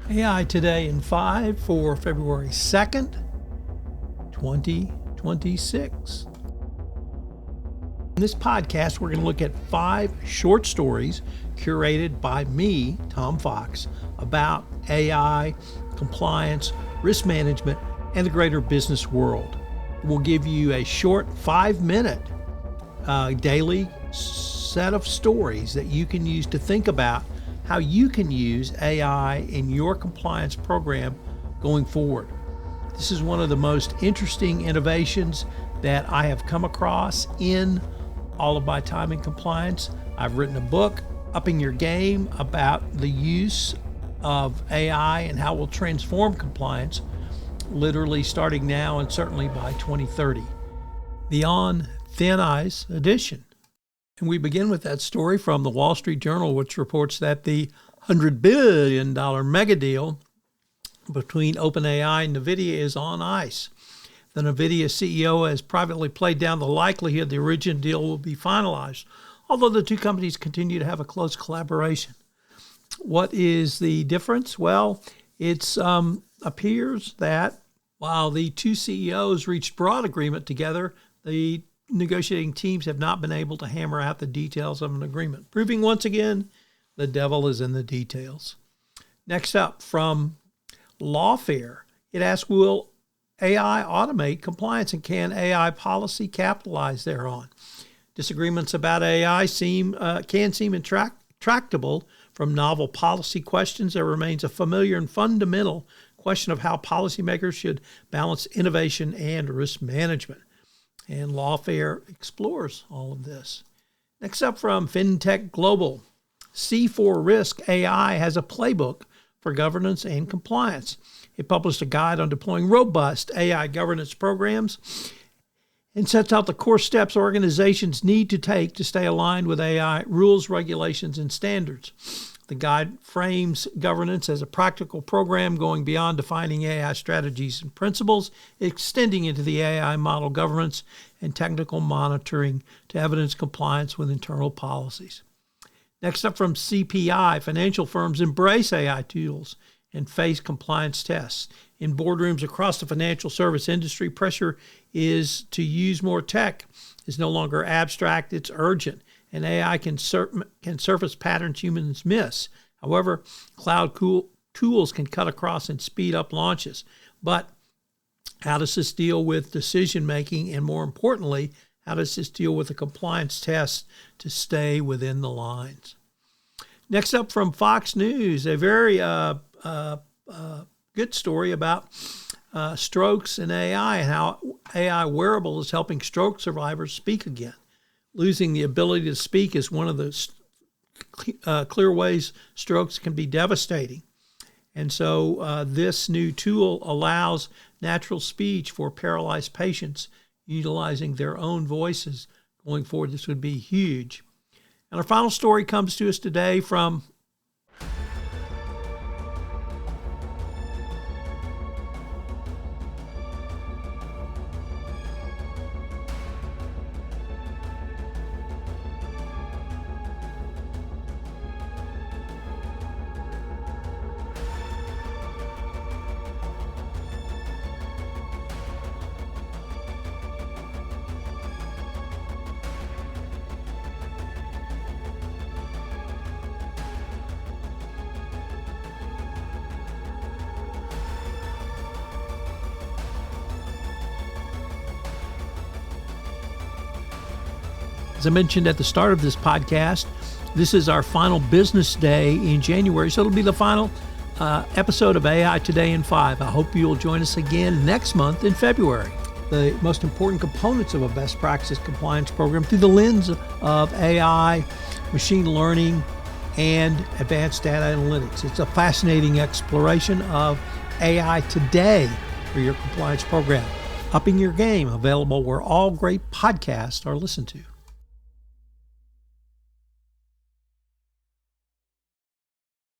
AI Today in 5 for February 2nd, 2026. In this podcast, we're going to look at 5 short stories curated by me, Tom Fox, about AI, compliance, risk management, and the greater business world. We'll give you a short 5-minute daily set of stories that you can use to think about how you can use AI in your compliance program going forward. This is one of the most interesting innovations that I have come across in all of my time in compliance. I've written a book, Upping Your Game, about the use of AI and how it will transform compliance, literally starting now and certainly by 2030. The On Thin Ice edition. And we begin with that story from the Wall Street Journal, which reports that the $100 billion mega deal between OpenAI and NVIDIA is on ice. The NVIDIA CEO has privately played down the likelihood the original deal will be finalized, although the two companies continue to have a close collaboration. What is the difference? Well, it appears that while the two CEOs reached broad agreement together, the negotiating teams have not been able to hammer out the details of an agreement, proving once again the devil is in the details. Next up, from Lawfare, it asks, will AI automate compliance and can AI policy capitalize thereon? Disagreements about AI can seem intractable. From novel policy questions, there remains a familiar and fundamental question of how policymakers should balance innovation and risk management. And Lawfare explores all of this. Next up, from FinTech Global, C4Risk AI has a playbook for governance and compliance. It published a guide on deploying robust AI governance programs and sets out the core steps organizations need to take to stay aligned with AI rules, regulations, and standards. The guide frames governance as a practical program going beyond defining AI strategies and principles, extending into the AI model governance and technical monitoring to evidence compliance with internal policies. Next up, from CPI, financial firms embrace AI tools and face compliance tests. In boardrooms across the financial service industry, pressure is to use more tech. It's no longer abstract, it's urgent. And AI can surface patterns humans miss. However, cloud tools can cut across and speed up launches. But how does this deal with decision making? And more importantly, how does this deal with the compliance test to stay within the lines? Next up, from Fox News, a very good story about strokes and AI and how AI wearable is helping stroke survivors speak again. Losing the ability to speak is one of the clear ways strokes can be devastating. And so this new tool allows natural speech for paralyzed patients utilizing their own voices. Going forward, this would be huge. And our final story comes to us today from As I mentioned at the start of this podcast, this is our final business day in January, so it'll be the final episode of AI Today in 5. I hope you'll join us again next month in February. The most important components of a best practice compliance program through the lens of AI, machine learning, and advanced data analytics. It's a fascinating exploration of AI today for your compliance program. Upping Your Game, available where all great podcasts are listened to.